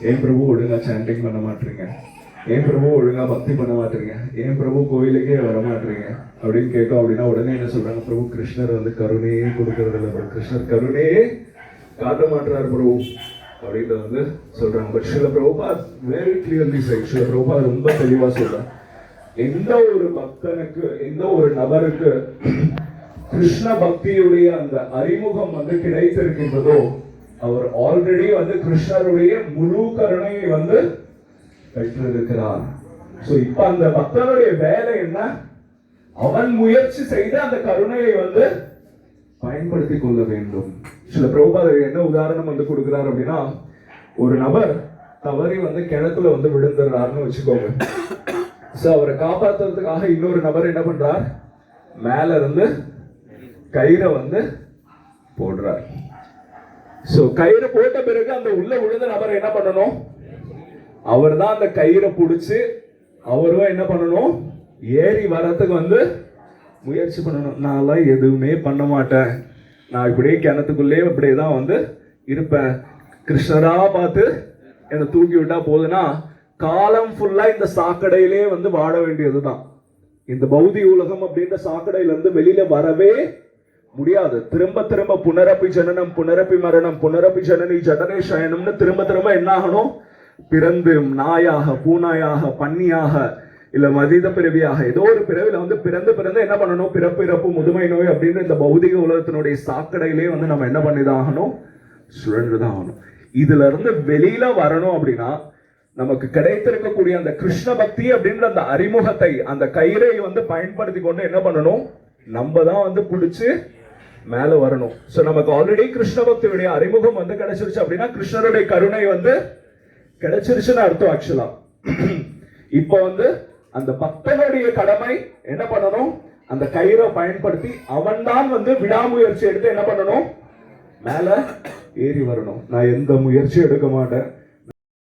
ஏன் பிரபு ஒழுங்கா சாண்டிங் பண்ண மாட்டீங்க, ஏன் பிரபு ஒழுங்கா பக்தி பண்ண மாட்டீங்க, ஏன் பிரபு கோயிலுக்கே வர மாட்டீங்க அப்படின்னு கேட்கும். அப்படின்னா உடனே என்ன சொல்றாங்க, பிரபு கிருஷ்ணர் வந்து கருணையே கொடுக்கறது இல்லை பிரபு, கிருஷ்ணர் கருணையே காட்ட மாட்டார் பிரபு அப்படின்றத வந்து சொல்றாங்க. But Srila Prabhupad very clearly said, Srila Prabhupad ரொம்ப தெளிவா சொல்றாங்க, எந்த ஒரு பக்தனுக்கு, எந்த ஒரு நபருக்கு கிருஷ்ண பக்தியுடைய அந்த அறிமுகம் வந்து கிடைத்திருக்கின்றதோ அவர் ஆல்ரெடி வந்து கிருஷ்ணருடைய முழு கருணையை வந்து பெற்றிருக்கிறார். சோ இப்ப அந்த பக்தனுடைய வேலை என்ன, அவன் முயற்சி செய்து அந்த கருணையை வந்து பயன்படுத்தி கொள்ள வேண்டும். சில பிரபுபாத என்ன உதாரணம் வந்து கொடுக்கிறார் அப்படின்னா, ஒரு நபர் தவறி வந்து கிணத்துல வந்து விழுந்துடுறாருன்னு வச்சுக்கோங்க. சோ அவரை காப்பாற்றுறதுக்காக இன்னொரு நபர் என்ன பண்றார், மேல இருந்து கயிறை வந்து போடுறார். சோ கயிறு போட்ட பிறகு அந்த உள்ள விழுந்த நபர் என்ன பண்ணணும், அவர் தான் அந்த கயிறை பிடிச்சு அவரும் என்ன பண்ணணும், ஏறி வரத்துக்கு வந்து முயற்சி பண்ணணும். நான்லாம் எதுவுமே பண்ண மாட்டேன், நான் இப்படியே கிணத்துக்குள்ளே இப்படியேதான் வந்து இருப்பேன், கிருஷ்ணரா பார்த்து என்னை தூக்கி விட்டா போதுன்னா காலம் ஃபுல்லா இந்த சாக்கடையிலே வந்து வாழ வேண்டியதுதான். இந்த பௌதிக உலகம் அப்படின்ற சாக்கடையில இருந்து வெளியில வரவே முடியாது. திரும்ப திரும்ப புனரப்பி ஜனனம் புனரப்பி மரணம் புனரப்பி ஜனனி ஜடனே சயனம்னு திரும்ப திரும்ப என்ன ஆகணும், பிறந்து நாயாக பூனாயாக பன்னியாக இல்ல மதித பிறவியாக ஏதோ ஒரு பிறவில வந்து பிறந்து பிறந்து என்ன பண்ணணும், பிறப்பு இறப்பு முதுமை நோய் அப்படின்னு இந்த பௌதிக உலகத்தினுடைய சாக்கடையிலே வந்து நம்ம என்ன பண்ணிதான் ஆகணும், சுழன்றுதான் ஆகணும். இதுல இருந்து வெளியில வரணும் அப்படின்னா நமக்கு கிடைத்திருக்கக்கூடிய அந்த கிருஷ்ண பக்தி அப்படின்ற அந்த அறிமுகத்தை, அந்த கயிறை வந்து பயன்படுத்தி கொண்டு என்ன பண்ணணும், நம்ம தான் வந்து பிடிச்சு மேல வரணும். சோ நமக்கு ஆல்ரெடி கிருஷ்ண பக்தியுடைய அறிமுகம் வந்து கிடைச்சிருச்சு அப்படின்னா கிருஷ்ணருடைய கருணை வந்து கிடைச்சிருச்சுன்னு அர்த்தம். ஆக்சுவலா இப்போ வந்து அந்த பக்தனுடைய கடமை என்ன பண்ணணும், அந்த கயிறை பயன்படுத்தி அவன் தான் வந்து விடாமுயற்சி எடுத்து என்ன பண்ணணும், மேல ஏறி வரணும். நான் எந்த முயற்சியும் எடுக்க மாட்டேன்,